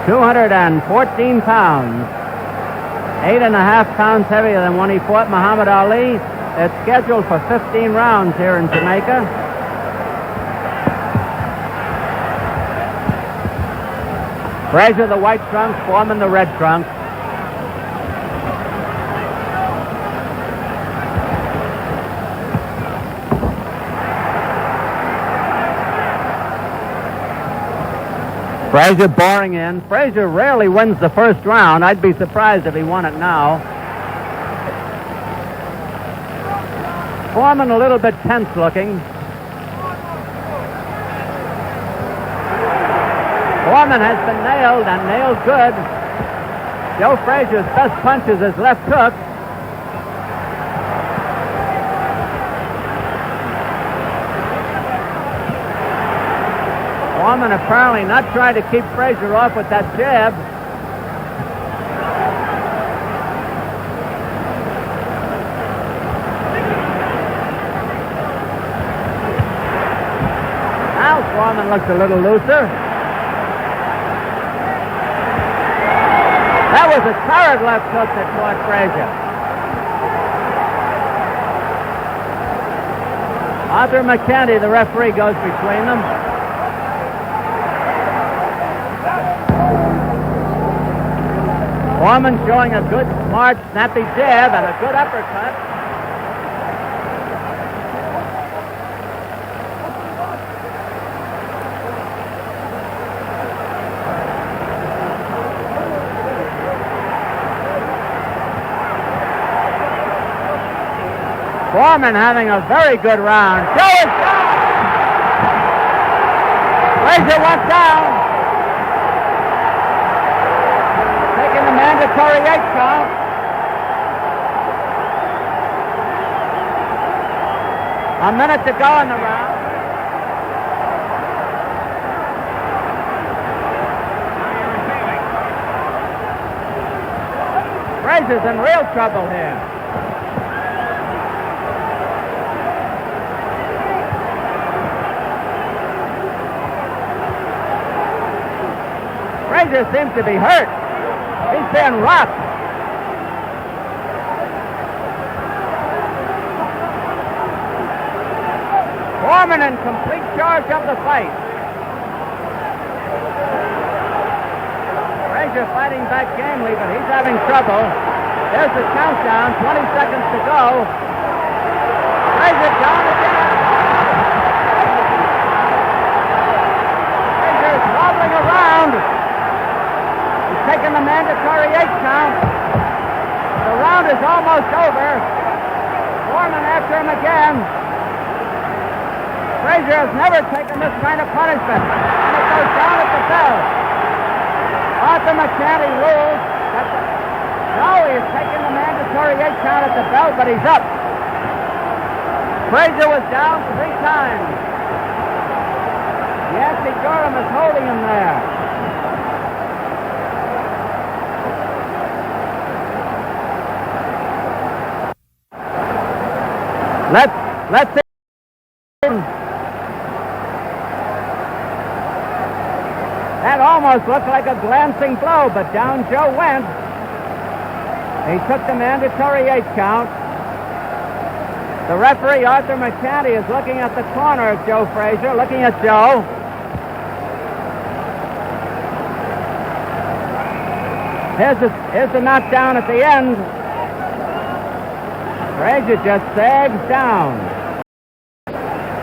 214 pounds. 8.5 pounds heavier than when he fought Muhammad Ali. It's scheduled for 15 rounds here in Jamaica. Frazier the white trunks, Foreman the red trunks. Frazier boring in. Frazier rarely wins the first round. I'd be surprised if he won it now. Foreman a little bit tense looking. Foreman has been nailed and nailed good. Joe Frazier's best punch is his left hook. Foreman apparently not trying to keep Frazier off with that jab. Now Foreman looks a little looser. That was a torrid left hook that caught Frazier. Arthur McCanty, the referee, goes between them. Foreman showing a good, smart, snappy jab and a good uppercut. Foreman having a very good round. Joe is down! Frazier went down. Taking the mandatory 8 count. A minute to go in the round. Frazier's in real trouble here. Frazier seems to be hurt. He's being rocked. Foreman in complete charge of the fight. Frazier fighting back gamely, but he's having trouble. There's the countdown, 20 seconds to go. Frazier down again. Frazier is wobbling around. Taking the mandatory 8 count. The round is almost over. Foreman after him again. Frazier has never taken this kind of punishment. And it goes down at the bell. Arthur McCanty rules that Joey is taking the mandatory 8 count at the bell, but he's up. Frazier was down 3 times. Yancey Gorham is holding him there. Let's see. That almost looked like a glancing blow, but down Joe went. He took the mandatory 8 count. The referee, Arthur McCanty, is looking at the corner of Joe Frazier, looking at Joe. Here's the knockdown at the end. Frazier just sags down.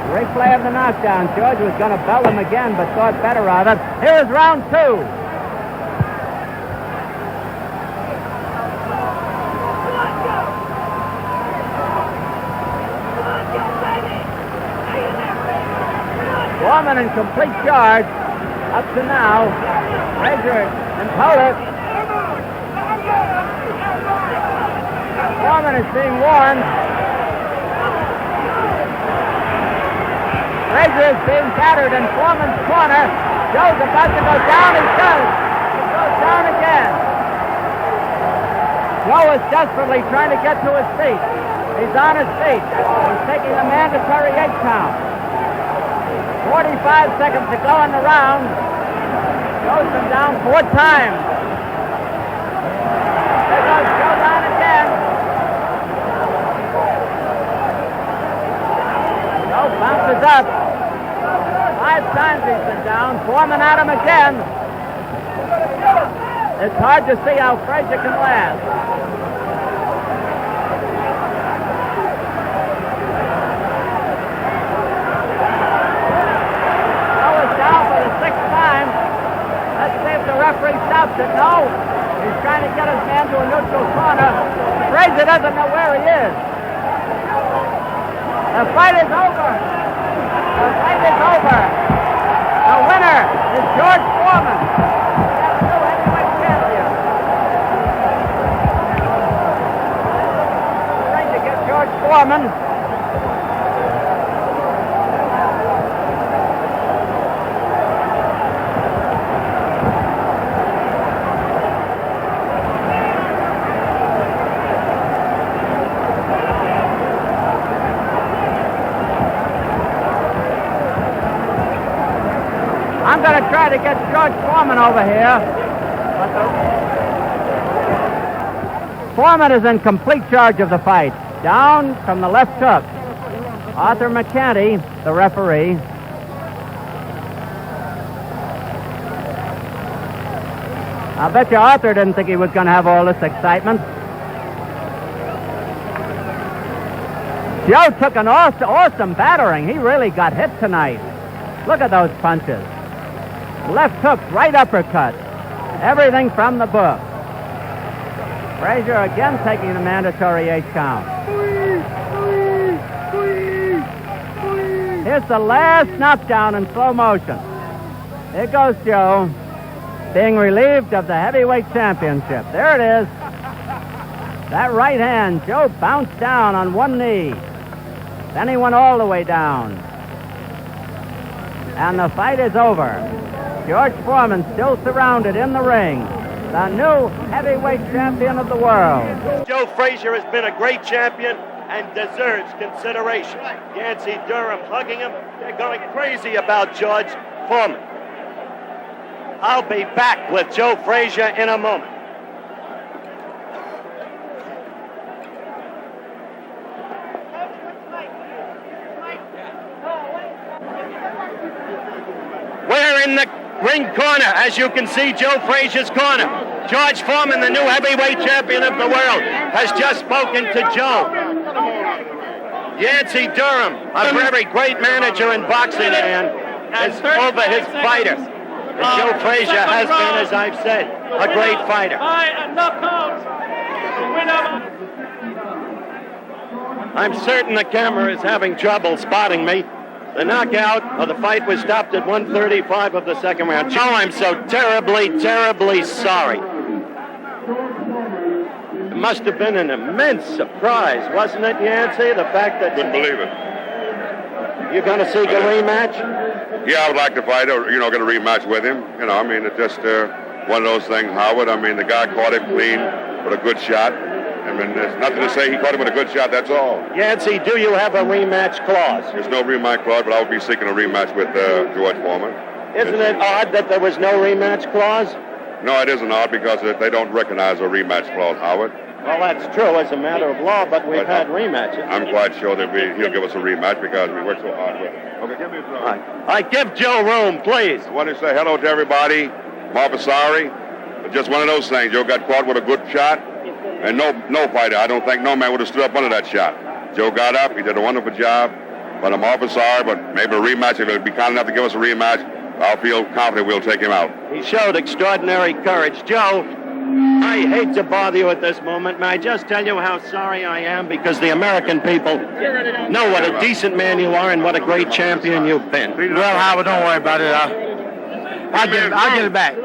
Replay of the knockdown. George was going to bell him again, but thought better of it. Here is round 2. Foreman in complete charge up to now. Frazier and Pollard. Foreman is being warned. Frazier is being battered in Foreman's corner. Joe's about to go down. He does. He goes down again. Joe is desperately trying to get to his feet. He's on his feet. He's taking a mandatory 8 count. 45 seconds to go in the round. Goes him down 4 times. There goes Joe down again. Joe bounces up. 5 times he's been down. Foreman at him again. It's hard to see how Frazier can last. Joe is down for the 6th time. Let's see if the referee stops it. No. He's trying to get his man to a neutral corner. Frazier doesn't know where he is. The fight is over. The fight is over. The winner is George Foreman. That's new heavyweight champion. Trying to get George Foreman. I'm going to try to get George Foreman over here. Foreman is in complete charge of the fight. Down from the left hook. Arthur McCanty, the referee. I bet you Arthur didn't think he was going to have all this excitement. Joe took an awesome battering. He really got hit tonight. Look at those punches. Left hook, right uppercut. Everything from the book. Frazier again taking the mandatory 8 count. Here's the last knockdown in slow motion. Here goes Joe, being relieved of the heavyweight championship. There it is. That right hand, Joe bounced down on one knee. Then he went all the way down. And the fight is over. George Foreman still surrounded in the ring. The new heavyweight champion of the world. Joe Frazier has been a great champion and deserves consideration. Yancey Durham hugging him. They're going crazy about George Foreman. I'll be back with Joe Frazier in a moment. We're in the ring corner, as you can see, Joe Frazier's corner. George Foreman, the new heavyweight champion of the world, has just spoken to Joe. Yancey Durham, a very great manager in boxing, man, is over his fighter. And Joe Frazier has been, as I've said, a great fighter. I'm certain the camera is having trouble spotting me. The knockout of the fight was stopped at 1:35 of the second round. Joe, I'm so terribly, terribly sorry. It must have been an immense surprise, wasn't it, Yancey? The fact that... Couldn't believe it. You're going to seek a rematch? Yeah, I would like to fight, get a rematch with him. I mean, it's just one of those things, Howard. I mean, the guy caught him clean with a good shot. I mean, there's nothing to say. He caught him with a good shot, that's all. Yancey, do you have a rematch clause? There's no rematch clause, but I would be seeking a rematch with George Foreman. Isn't it odd that there was no rematch clause? No, it isn't odd because they don't recognize a rematch clause, Howard. Well, that's true as a matter of law, but we've had rematches. I'm quite sure that he'll give us a rematch because we worked so hard with him. Okay, give me a throw. All right, give Joe room, please. I want to say hello to everybody. Sorry. Just one of those things. Joe got caught with a good shot. And no fighter, I don't think no man would have stood up under that shot. Joe got up, he did a wonderful job, but I'm awful sorry, but maybe a rematch, if he'll be kind enough to give us a rematch, I'll feel confident we'll take him out. He showed extraordinary courage. Joe, I hate to bother you at this moment. May I just tell you how sorry I am, because the American people know what a decent man you are and what a great champion you've been. Well, Howard, don't worry about it. I'll get it back.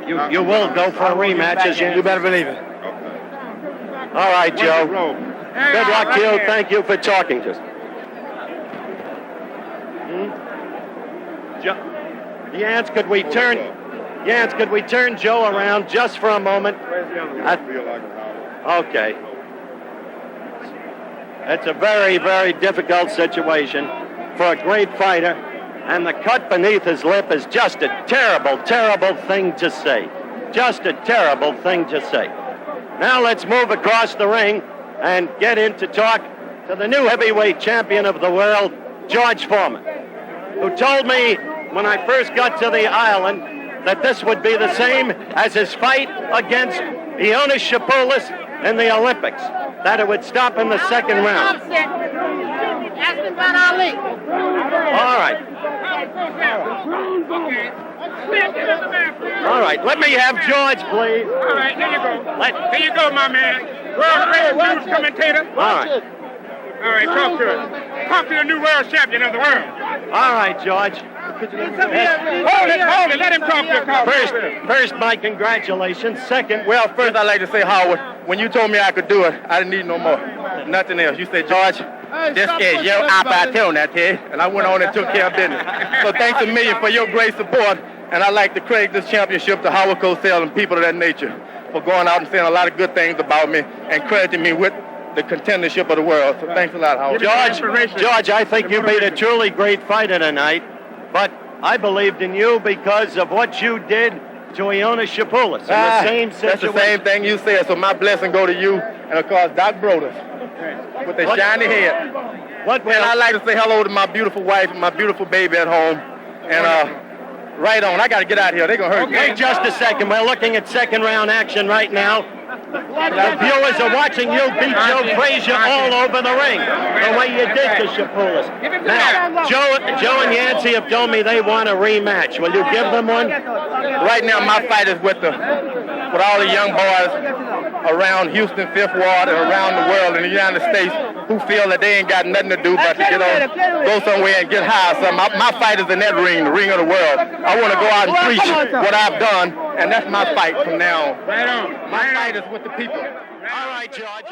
You will go for a rematch, as you better believe it. All right, Joe. Good luck to you. Thank you for talking to us. Yance, could we turn Joe around just for a moment? Okay. It's a very, very difficult situation for a great fighter and the cut beneath his lip is just a terrible, terrible thing to say. Just a terrible thing to say. Now let's move across the ring and get in to talk to the new heavyweight champion of the world, George Foreman, who told me when I first got to the island that this would be the same as his fight against Ionis Shapoulis in the Olympics, that it would stop in the second round. All right. All right, let me have George, please. All right, there you go. There you go, my man. World news commentator. All right. All right, talk to us. Talk to the new world champion of the world. All right, George. Hold it. Let him talk to you. First, my congratulations. Second, Well, first I'd like to say, Howard, when you told me I could do it, I didn't need no more. Nothing else. You said, George, this is your opportunity. And I went on and took care of business. So thanks a million for your great support. And I'd like to credit this championship to Howard Cosell and people of that nature for going out and saying a lot of good things about me and crediting me with the contendership of the world. So thanks a lot, Howard. George, I think you made a truly great fighter tonight, but I believed in you because of what you did to Ionis Shapoulis in the same situation. That's the same thing you said, so my blessing go to you and, of course, Doc Brodus with the shiny head. And I'd like to say hello to my beautiful wife and my beautiful baby at home. And right on, I got to get out of here. They're going to hurt me. Wait just a second. We're looking at second round action right now. The viewers are watching you beat Joe Frazier all over the ring, the way you did to Shapoulis. Now, Joe and Yancey have told me they want a rematch. Will you give them one? Right now, my fight is with all the young boys around Houston, Fifth Ward, and around the world in the United States who feel that they ain't got nothing to do but to get on, go somewhere and get high. So my fight is in that ring, the ring of the world. I want to go out and preach what I've done, and that's my fight from now on. My fight is with the people. All right, George.